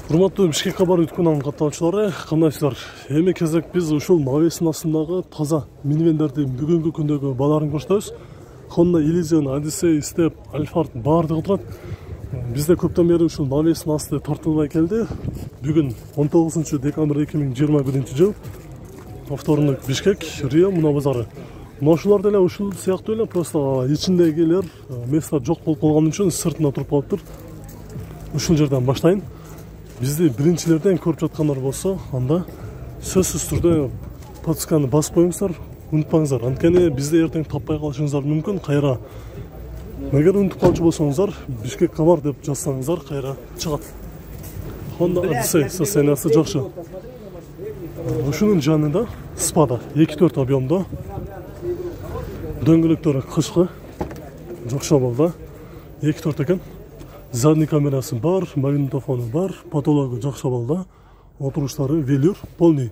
Урматтуу Бишкек кабар өткөн каттаучулары, кандайсыздар? Эми кезек биз ушул Мавестин астындагы таза минивендердин бүгүнкү күндөгү бааларын көрсөтөбүз. Honda Elysion, Odyssey, Step, Alphard баардыгы турат. Бизде көптөн бери ушул Мавестин асты тартылбай келди. Бүгүн 19 декабрь 2021 Повторный Бишкек, Рио Муна базары. Ушулар деле ушул сыяктуу эле, просто ичиндегилер место жок болуп калган үчүн сыртына туруп калыптыр. Ушул жерден баштайын. Бизди биринчилерден көрүп жаткандар болсо, анда сөзсүз түрдө подписканы басып коюңуздар, унутпаңыздар. Анткени бизди эртең таппай калышыңыздар мүмкүн. Кайра эгер унутуп калчу болсоңуздар, Бишкек кабар деп жазсаңыздар, кайра чыгат. Honda Odyssey состояниясы жакшы. Ушунун жанында Spada 2.4 объемдо. Дөңгөлөктөрү кышкы, жокшо болду. 2.4 экен. Задний камерасы бар, магнитофону бар, потологу жакшы болду. Отуруштары велюр, полный.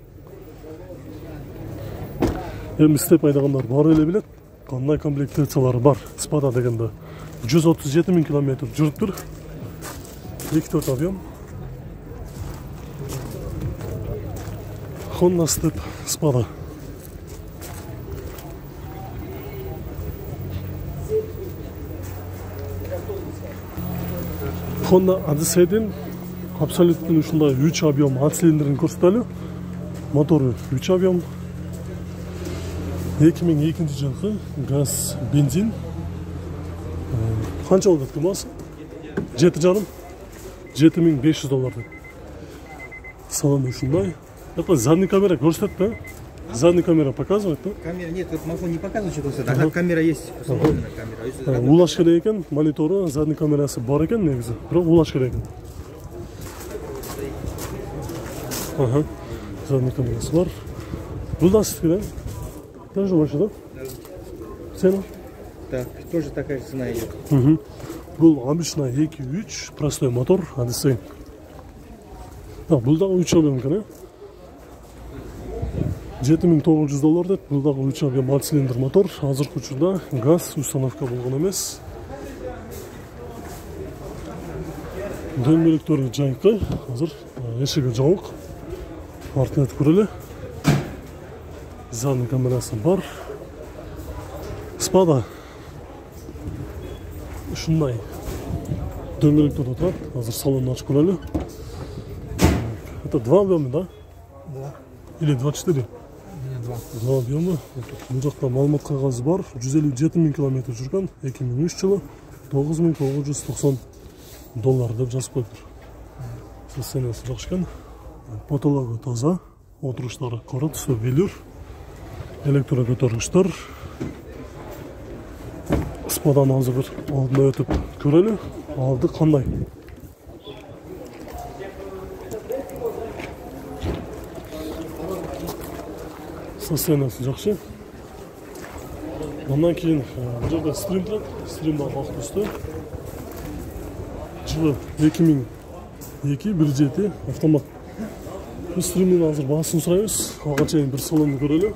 Эми степ айдагандар бар эле билет. Кандай комплектациялары бар. Spada дегенде 137 000 километр жүрүптүр. 2.4 объем. Honda Step Spada. Honda Odyssey'din абсолюттен ушундай 3 объем ат цилиндрин көрсөтөлү. Мотору 3 объем. 2002 жылкы газ бензин. Канча болду кымасы? 7,5 $7500 деп. Салон ушундай. Это задний камера көрсөтөт да? Задний камера показывает, да? Камера нет, телефон не показывает, что тогда камера есть, установленная камера. Улаш керек экен, монитору, задний камерасы бар экен негизи. Бирок улаш керек экен. Ага. Задний камерасы бар. Бул да сиздики да? Тоже ваша, да? Цена? Так, тоже такая цена идет. Бул обычный 2.3 простой мотор, Odyssey. Бул да 3 объем экен, $7900 деп, бул дагы 3 объем 6 цилиндр мотор. Азыркы учурда газ установка болгон эмес. Дөңгөлөктөрү жайкы, азыр эшиги жабык. Артына көрөлү. Задний камерасы бар. Spada ушундай дөңгөлөктөр турат. Азыр салонду ачып көрөлү. Это 2 объема, да? Да. Или 24? 2 объемы. Бул жакта маалымат кагазы бар. 157 000 километр жүргөн. 2003 жылы $9990 деп жазып коюптур. Состояниясы жакшы экен. Потологу таза. Отуруштары кара түсү велюр. Электро көтөргүчтөр. Spadаны азыр бир алдына өтүп көрөлү. Алды кандай? Состояниясы жакшы. Андан кийин бул жерде стрим турат. Стрим да ак түстө. Жылы 2002 1.7 автомат. Бул стримдин азыр баасын сурайбыз. Ага чейин бир салонду көрөлү.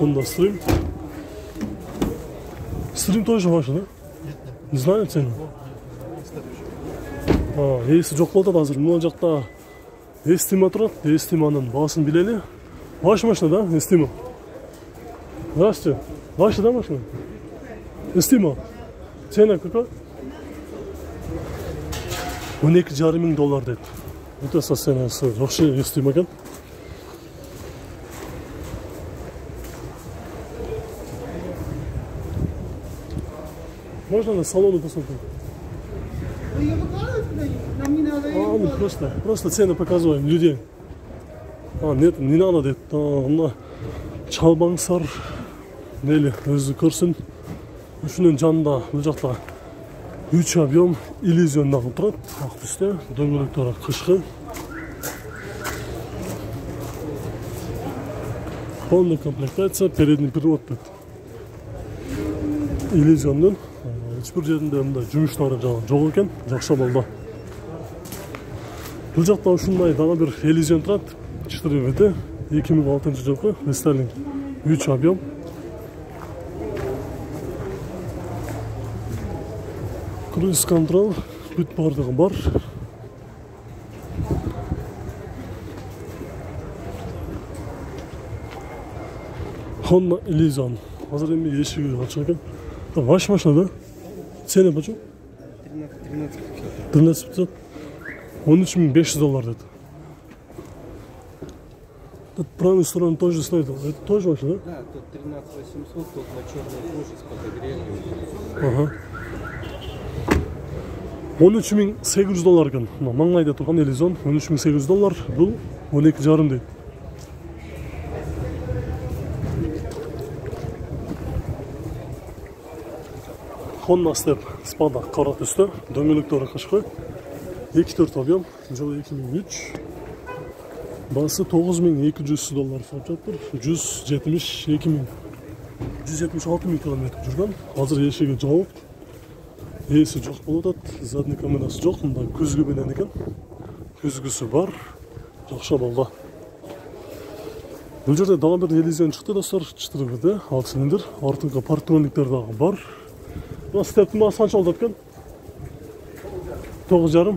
Honda Stream. Stream тоже ваш, да? Не знаю цену. Эси жок болду азыр. Мына жакта Estima турат. Estimанын баасын билели. Ваша машина, да? Estima. Здравствуйте. Ваша, да, машина? Estima. Цена какая? $12,500 $000 дейт. Өтө состояниясы жакшы Estima экен. Можно на салону посмотреть? Ее выкладывать нам не надо. Просто цены показываем людей. Нет, не надо деп. Чалбаңсар. Нели, өзү көрсүн. Ушунун жанында бул жакта 3 объем Elysion дагы турат. Ак түстө, дөңгөлөктөрү кышкы. Полная комплектация, передний привод деп. Elysion'дун Hiçbir жеринде мындай жумуштары жок экен, жакшы болду. Бул жакта ушундай дагы бир Elysion турат. 4 VT 2006 жылкы рестайлинг 3 объем. Cruise control бүт бардығы бар. Honda Elysion. Hazır emin yeşil açık ekan. Vaş машина, да? Цена почем? 13 500 доллар dedi. Тут правую сторону тоже стоит. Это тоже ваш, да? Да, тут 13 800, тут на черной коже с подогревом. Ага. 13.800 доллар екен. Маңайда тұрған Elysion 13.800 доллар. Бұл 12,5 дейді. Honda Step Spada қара түсті. Дөңгелектері қышқы. 2.4 объем. Жылы 2003. Басы 9.200 доллар сатып жатыр. 176 мың километр жүрген. Қазір ешігі жауып. Есі жоқ болады. Задний камерасы жоқ. Мұнда көзгі бенен екен. Көзгісі бар. Жақша болды. Бұл жерде дағы бір Elysion шықты достар. 4 6 цилиндр. Артыңғы парктрониктер дағы бар. Стептің басы қанша болды екен? 9,5.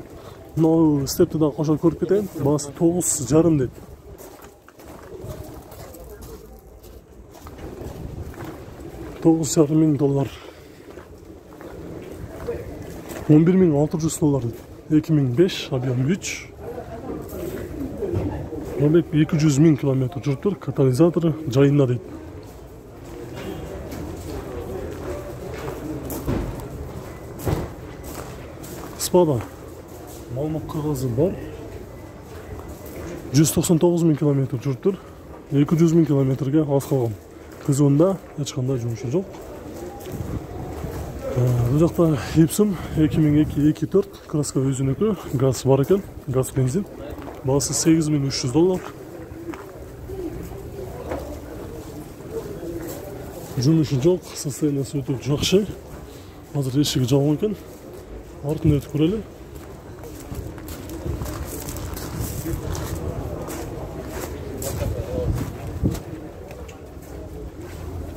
Мынау степті дағы қошан көріп кетейін. Басы 9,5 дейді. 9,5 мың доллар. 11.600 доллар дейді. 2005, объем 3. Пробег 200 мың километр жүріп тұр. Катализаторы жайында дейді. Spada Malmok қағазы бар. 199 мың километр жүріп тұр. 200 мың километрге аз қалған. Қызуында ешқандай жұмысы жоқ. Бұл жақта Epson 2002-2004 краска өзінікі, газ бар екен, газ бензин. Басы 8.300 доллар. Жұмысы жоқ, состояниясы өте жақсы. Қазір ешігі жауын екен. Артын өтіп көрелі.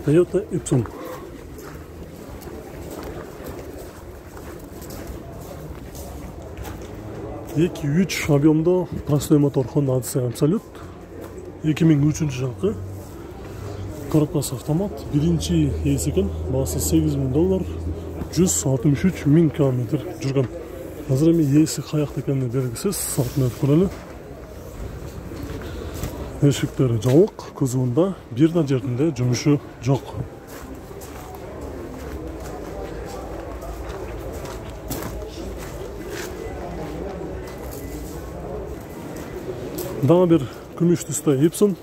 Toyota Epson. Екі 3 объемда простой мотор Honda Odyssey Absolute. 2003 жылғы. Коробкасы автомат. Бірінші есі екен. Басы 8.000 доллар. 163 мың километр жүрген. Қазір еме есі қаяқты екеніне белгісіз. Артын өтіп көрелі. Ешіктері жауық. Көзуында бірда жерінде жұмысы жоқ. Daha bir gümüş түсті Epson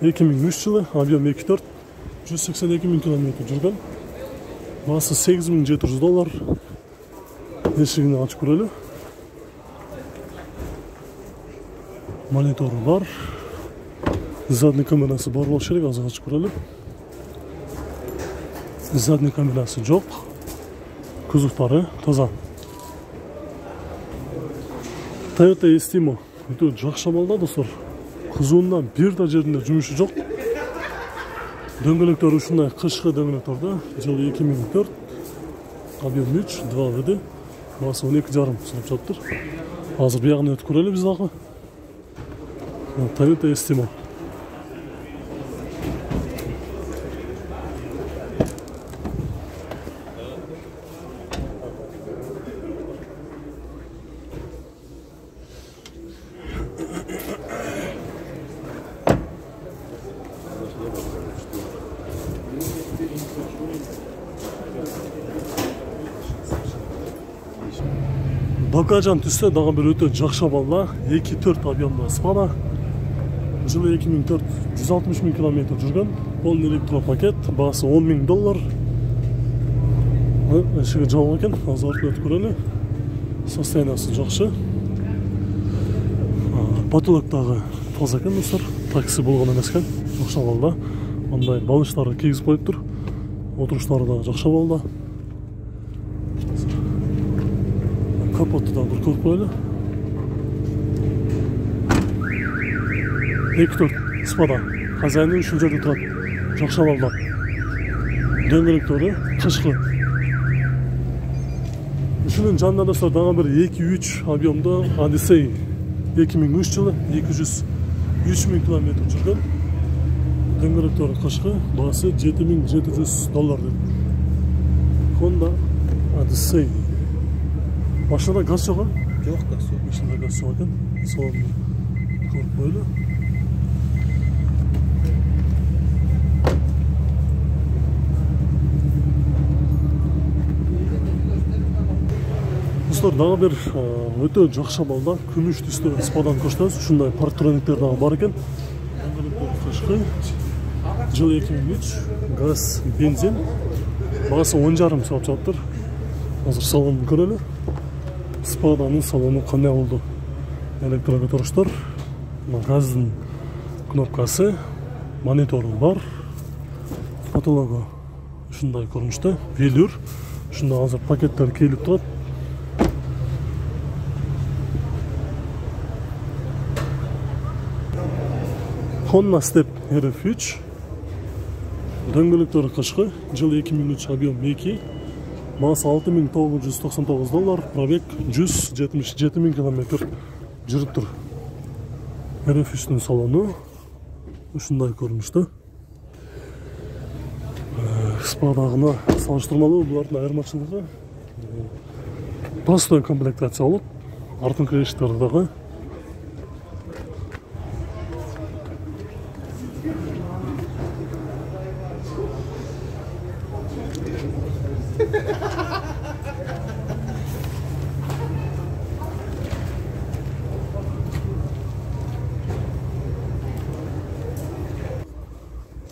2003 жылы, объем 2.4, 182 мың километр жүрген. Басы 8.700 доллар. Ешігіні açık көрелі. Мониторы бар. Задний камерасы бар болуш керек, азыр açık көрелі. Задний камерасы жоқ. Кузовтары таза. Toyota Estimo. Өте жақша балда достар. Қызуында бірда жерінде жұмысы жоқ. Дөңгелектер ұшындай қышқы дөңгелектерді. Жылы 2004. Объем 3, 2 VD. Басы 12,5 сұрап жатыр. Азыр бияғын өтіп көрелі біз дағы. Toyota Estimo. Bakacağım түсті дағы бір өте жақша балла. 2.4 объемда Spada. Жылы 2004 160 мың километр жүрген. Полный электропакет. Басы 10 мың доллар. Ешігі жауы екен. Азыр артын өтіп көрелі. Состояниясы жақшы. Потолоктағы таза екен достар. Такси болған емес екен. Жақша балда. Ондай балыштары кигізіп қойып тұр. Отырыштары да жақша балда. Kapottu da bir korku öyle. 2.4 Spada. Kazanın 3. yerde turan. Жақша балда. Дөңгелектері қышқы. Ушунун жанында достор дагы бир 2-3 объемдо Odyssey 2003 жылы 203.000 километр жүргөн. Дөңгөлөктөрү кышкы, баасы $7,700 деп. Honda Odyssey. Машинада газ жок, Жоқ, газ жоқ. машинада газ жок экен. Салонду көрүп коелу. Достор, дагы бир өтө жакшы балда күмүш түстө спадан коштойбуз. Ушундай парктрониктер дагы бар экен. Кышкы, жыл 2003, газ, бензин. Баасы 10,5 саат жатыр. Азыр салонун көрөлү. Спаданын салону кандай болду? Электроготороштор, газдын кнопкасы, монитору бар. Фотологу ушундай көрүнүштө, велюр. Ушунда азыр пакеттер келип турат. Honda Step RF3. Дөңгөлөктөрү кышкы, жыл 2003, объем 2. Баасы $6,999, пробег 177.000 километр жүрүп тур. RF3'түн салону ушундай көрүнүштө. Спадагына салыштырмалуу булардын айырмачылыгы простой комплектация болот. Артын кириштери дагы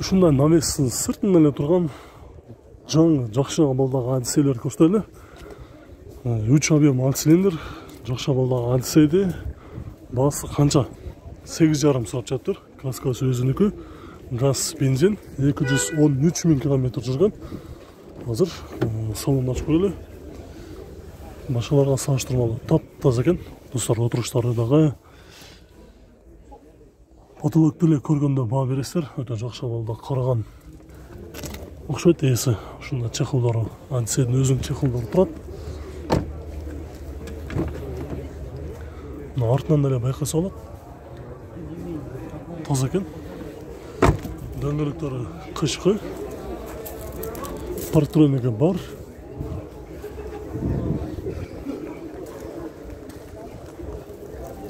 ушундай навестин сыртынан эле турган жаңы жакшы абалдагы Odyssey'лер коштойлу. 3 объем 6 цилиндр жакшы абалдагы Odyssey'ди. Баасы канча? 8,5 саат жатыр. Каскасы өзүнүкү. Газ, бензин 213.000 километр жүргөн. Азыр салонду ачып көрөлү. Башкаларга салыштырмалуу таптаза экен. Достор, отуруштары дагы Потолокты эле көргөндө баа бересиздер. Өтө жакшы абалда караган окшойт ээси. Ушунда чехлдору, Odyssey'дин өзүнүн чехлдору турат. Мына артынан деле байкаса болот. Таза экен. Дөңгөлөктөрү кышкы. Парктрониги бар.